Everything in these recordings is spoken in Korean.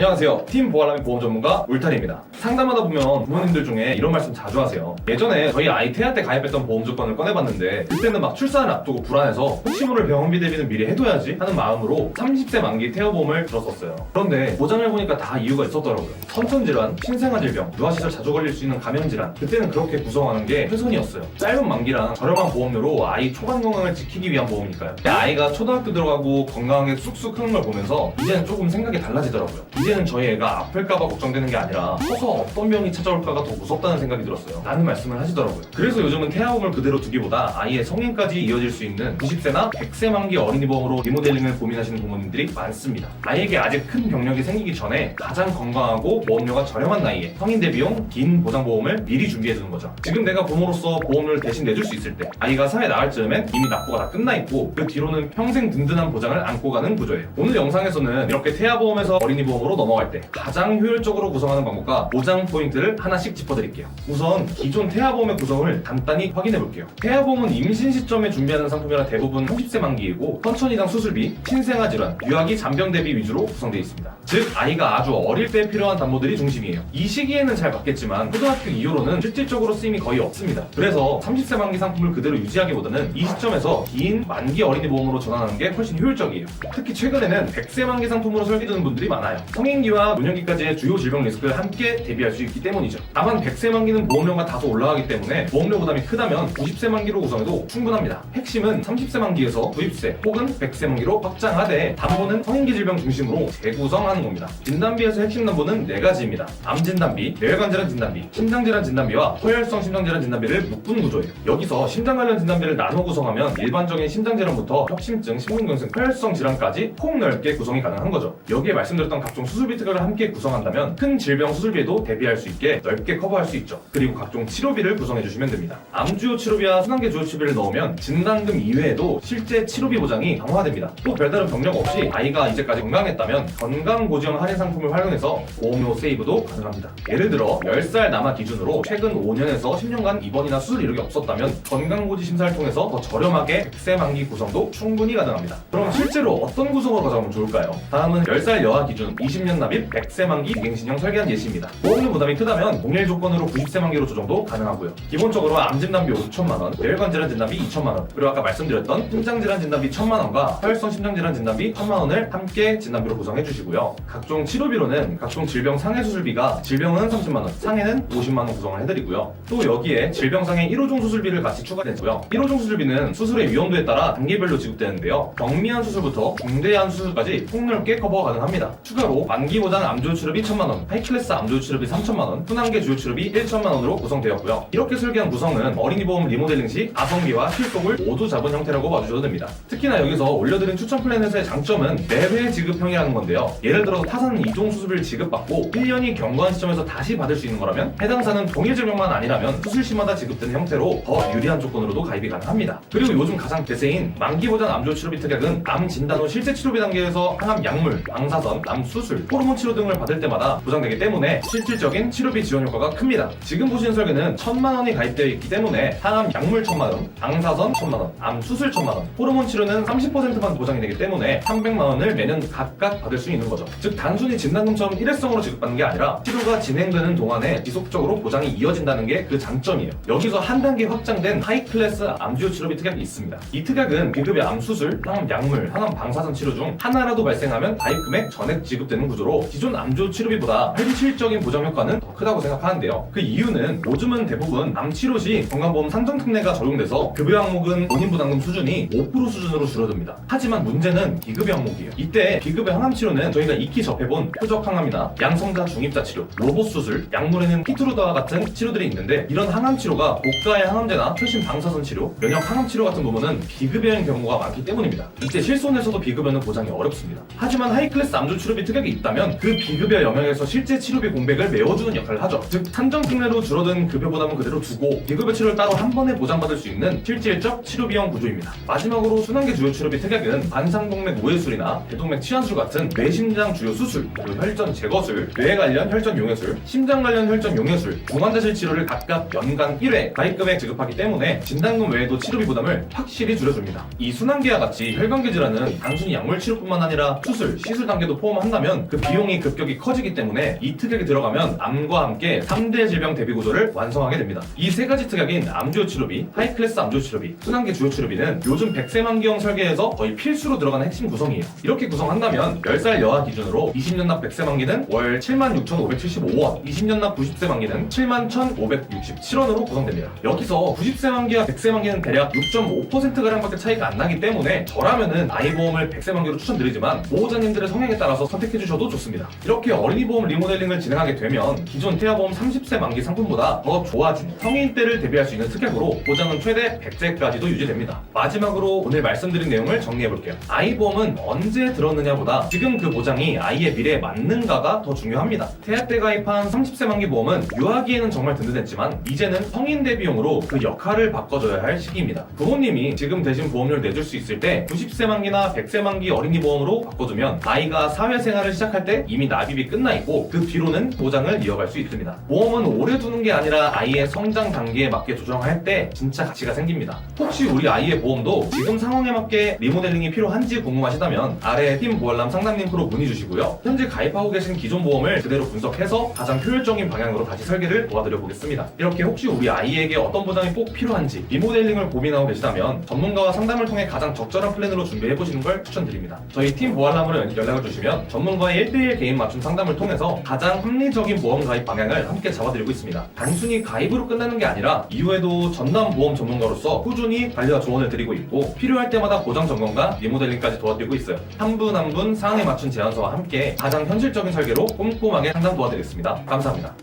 안녕하세요. 팀 보알람의 보험 전문가 울타리입니다. 상담하다 보면 부모님들 중에 이런 말씀 자주 하세요. 예전에 저희 아이 태아 때 가입했던 보험 조건을 꺼내봤는데 그때는 막 출산을 앞두고 불안해서 혹시 모를 병원비 대비는 미리 해둬야지 하는 마음으로 30세 만기 태아보험을 들었었어요. 그런데 보장을 보니까 다 이유가 있었더라고요. 선천질환, 신생아질병, 유아시절 자주 걸릴 수 있는 감염질환, 그때는 그렇게 구성하는 게 최선이었어요. 짧은 만기랑 저렴한 보험료로 아이 초반 건강을 지키기 위한 보험이니까요. 아이가 초등학교 들어가고 건강하게 쑥쑥 크는 걸 보면서 이제는 조금 생각이 달라지더라고요. 이제는 저희 애가 아플까봐 걱정되는 게 아니라 커서 어떤 병이 찾아올까가 더 무섭다는 생각이 들었어요. 라는 말씀을 하시더라고요. 그래서 요즘은 태아보험을 그대로 두기보다 아이의 성인까지 이어질 수 있는 90세나 100세 만기 어린이 보험으로 리모델링을 고민하시는 부모님들이 많습니다. 아이에게 아직 큰 병력이 생기기 전에 가장 건강하고 보험료가 저렴한 나이에 성인 대비용 긴 보장보험을 미리 준비해두는 거죠. 지금 내가 부모로서 보험료를 대신 내줄 수 있을 때 아이가 사회 나갈 즈음엔 이미 납부가 다 끝나 있고 그 뒤로는 평생 든든한 보장을 안고 가는 구조예요. 오늘 영상에서는 이렇게 태아보험에서 어린이 보험으로 넘어갈 때 가장 효율적으로 구성하는 방법과 보장 포인트를 하나씩 짚어드릴게요. 우선 기존 태아보험의 구성을 간단히 확인해볼게요. 태아보험은 임신 시점에 준비하는 상품이라 대부분 30세 만기이고 선천이당 수술비, 신생아 질환, 유아기 잔병 대비 위주로 구성되어 있습니다. 즉 아이가 아주 어릴 때 필요한 담보들이 중심이에요. 이 시기에는 잘 받겠지만 초등학교 이후로는 실질적으로 쓰임이 거의 없습니다. 그래서 30세 만기 상품을 그대로 유지하기보다는 이 시점에서 긴 만기 어린이 보험으로 전환하는 게 훨씬 효율적이에요. 특히 최근에는 100세 만기 상품으로 설계되는 분들이 많아요. 성인기와 노년기까지의 주요 질병 리스크를 함께 대비할 수 있기 때문이죠. 다만 100세 만기는 보험료가 다소 올라가기 때문에 보험료 부담이 크다면 90세 만기로 구성해도 충분합니다. 핵심은 30세 만기에서 90세 혹은 100세 만기로 확장하되 담보는 성인기 질병 중심으로 재구성하는 겁니다. 진단비에서 핵심 담보는 4가지입니다. 암 진단비, 뇌혈관질환 진단비, 심장질환 진단비와 허혈성 심장질환 진단비를 묶은 구조예요. 여기서 심장 관련 진단비를 나눠 구성하면 일반적인 심장질환부터 협심증, 심근경색, 허혈성 질환까지 폭넓게 구성이 가능한 거죠. 여기에 말씀드렸던 각종 수술비 특허를 함께 구성한다면 큰 질병 수술비에도 대비할 수 있게 넓게 커버할 수 있죠. 그리고 각종 치료비를 구성해 주시면 됩니다. 암주요 치료비와 순환계 주요 치료비를 넣으면 진단금 이외에도 실제 치료비 보장이 강화됩니다. 또 별다른 병력 없이 아이가 이제까지 건강했다면 건강보지형 할인 상품을 활용해서 보험료 세이브도 가능합니다. 예를 들어 10살 남아 기준으로 최근 5년에서 10년간 입원이나 수술 이력이 없었다면 건강보지 심사를 통해서 더 저렴하게 100세 만기 구성도 충분히 가능합니다. 그럼 실제로 어떤 구성으로 가져가면 좋을까요? 다음은 10살 여아 기준 20년 납입 100세 만기 비갱신형 설계한 예시입니다. 보험료 부담이 크다면 동일 조건으로 90세 만기로 조정도 가능하고요. 기본적으로 암 진단비 5천만원, 뇌혈관 질환 진단비 2천만원, 그리고 아까 말씀드렸던 심장질환 진단비 1,000만원과 허혈성 심장질환 진단비 1,000만원을 함께 진단비로 구성해 주시고요. 각종 치료비로는 각종 질병 상해 수술비가 질병은 30만원, 상해는 50만원 구성을 해드리고요. 또 여기에 질병상해 1호종 수술비를 같이 추가되고요. 1호종 수술비는 수술의 위험도에 따라 단계별로 지급되는데요. 경미한 수술부터 중대한 수술까지 폭넓게 커버가 가능합니다. 추가로 만기 보장 암주요 치료비 1,000만원, 하이클래스 암주요 치료비 3,000만원, 순환계 주요 치료비 1,000만원으로 구성되었고요. 이렇게 설계한 구성은 어린이 보험 리모델링 시 가성비와 실속을 모두 잡은 형태라고 봐주셔도 됩니다. 특히나 여기서 올려드린 추천 플랜에서의 장점은 매회 지급형이라는 건데요. 예를 들어 타사는 2종 수술비를 지급받고 1년이 경과한 시점에서 다시 받을 수 있는 거라면 해당사는 동일 질병만 아니라면 수술시마다 지급되는 형태로 더 유리한 조건으로도 가입이 가능합니다. 그리고 요즘 가장 대세인 만기 보장 암주요 치료비 특약은 암 진단 후 실제 치료비 단계에서 항암 약물, 방사선, 암 수술, 호르몬 치료 등을 받을 때마다 보장되기 때문에 실질적인 치료비 지원 효과가 큽니다. 지금 보시는 설계는 1,000만원이 가입되어 있기 때문에 항암 약물 1,000만원, 방사선 1,000만원, 암 수술 1,000만원, 호르몬 치료는 30%만 보장이 되기 때문에 300만원을 매년 각각 받을 수 있는 거죠. 즉 단순히 진단금처럼 일회성으로 지급받는 게 아니라 치료가 진행되는 동안에 지속적으로 보장이 이어진다는 게 그 장점이에요. 여기서 한 단계 확장된 하이클래스 암주요 치료비 특약이 있습니다. 이 특약은 비급여 암 수술, 항암 약물, 항암 방사선 치료 중 하나라도 발생하면 가입 금액 전액 지급되는 구조로 기존 암주요 치료비보다 현실적인 보장 효과는 더 크다고 생각하는데요. 그 이유는 요즘은 대부분 암 치료 시 건강보험 산정 특례가 적용돼서 급여 항목은 본인 부담금 수준이 5% 수준으로 줄어듭니다. 하지만 문제는 비급여 항목이에요. 이때 비급여 항암 치료는 저희가 익히 접해본 표적 항암이나 양성자 중입자 치료, 로봇 수술, 약물에는 키트루다와 같은 치료들이 있는데 이런 항암 치료가 고가의 항암제나 최신 방사선 치료, 면역 항암 치료 같은 부분은 비급여인 경우가 많기 때문입니다. 이때 실손에서도 비급여는 보장이 어렵습니다. 하지만 하이클래스 암주 치료비 특약이 있다면 그 비급여 영역에서 실제 치료비 공백을 메워주는 역할을 하죠. 즉 산정 특례로 줄어든 급여 부담은 그대로 두고 비급여 치료를 따로 한 번에 보장받을 수 있는 실질적 치료비용 구조입니다. 마지막으로 순환계 주요 치료비 특약은 관상동맥 오해술이나 대동맥 치환술 같은 뇌심장 주요 수술, 그리고 혈전 제거술, 뇌 관련 혈전 용해술, 심장 관련 혈전 용해술, 중환자실 치료를 각각 연간 1회 가입금액 지급하기 때문에 진단금 외에도 치료비 부담을 확실히 줄여줍니다. 이 순환계와 같이 혈관계 질환은 단순히 약물 치료뿐만 아니라 수술, 시술 단계도 포함한다면 그 비용이 급격히 커지기 때문에 이 특약이 들어가면 암과 함께 3대 질병 대비 구조를 완성하게 됩니다. 이 세 가지 특약인 암주요 치료비, 하이클래스 암주요 치료비, 순환계 주요 치료비는 요즘 100세 만기형 설계에서 거의 필수로 들어가는 핵심 구성이에요. 이렇게 구성한다면 10살 여하 기준으로 20년 납 100세 만기는 월 76,575원, 20년 납 90세 만기는 71,567원으로 구성됩니다. 여기서 90세 만기와 100세 만기는 대략 6.5%가량밖에 차이가 안 나기 때문에 저라면은 아이보험을 100세 만기로 추천드리지만 보호자님들의 성향에 따라서 선택해주셔도 좋습니다. 이렇게 어린이 보험 리모델링을 진행하게 되면 기존 태아보험 30세 만기 상품보다 더 좋아진 성인 때를 대비할 수 있는 특약으로 보장은 최대 100세까지도 유지됩니다. 마지막으로 오늘 말씀드린 내용을 정리해볼게요. 아이보험은 언제 들었느냐보다 지금 그 보장이 아이의 미래에 맞는가가 더 중요합니다. 태아 때 가입한 30세 만기 보험은 유아기에는 정말 든든했지만 이제는 성인 대비용으로 그 역할을 바꿔줘야 할 시기입니다. 부모님이 지금 대신 보험료를 내줄 수 있을 때 90세 만기나 100세 만기 어린이 보험으로 바꿔주면 아이가 사회생활을 시작할 때 이미 납입이 끝나 있고 그 뒤로는 보장을 이어갈 수 있습니다. 보험은 오래 두는 게 아니라 아이의 성장 단계에 맞게 조정할 때 진짜 가치가 생깁니다. 혹시 우리 아이의 보험도 지금 상황에 맞게 리모델링이 필요한지 궁금하시다면 아래 팀 보알람 상담 링크로 문의 주시고요. 현재 가입하고 계신 기존 보험을 그대로 분석해서 가장 효율적인 방향으로 다시 설계를 도와드려 보겠습니다. 이렇게 혹시 우리 아이에게 어떤 보장이 꼭 필요한지 리모델링을 고민하고 계시다면 전문가와 상담을 통해 가장 적절한 플랜으로 준비해 보시는 걸 추천드립니다. 저희 팀 보알람으로 연락을 주시면 전문가의 1대1 개인 맞춤 상담을 통해서 가장 합리적인 보험 가입 방향을 함께 잡아드리고 있습니다. 단순히 가입으로 끝나는 게 아니라 이후에도 전담 보험 전문가로서 꾸준히 관리와 조언을 드리고 있고 필요할 때마다 보장 점검과 리모델링까지 도와드리고 있어요. 한 분 한 분 사안에 맞춘 제안서와 함께 가장 현실적인 설계로 꼼꼼하게 상담 도와드리겠습니다. 감사합니다.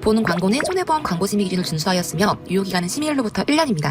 보는 광고는 손해보험 광고 심의 기준을 준수하였으며 유효기간은 심의일로부터 1년입니다.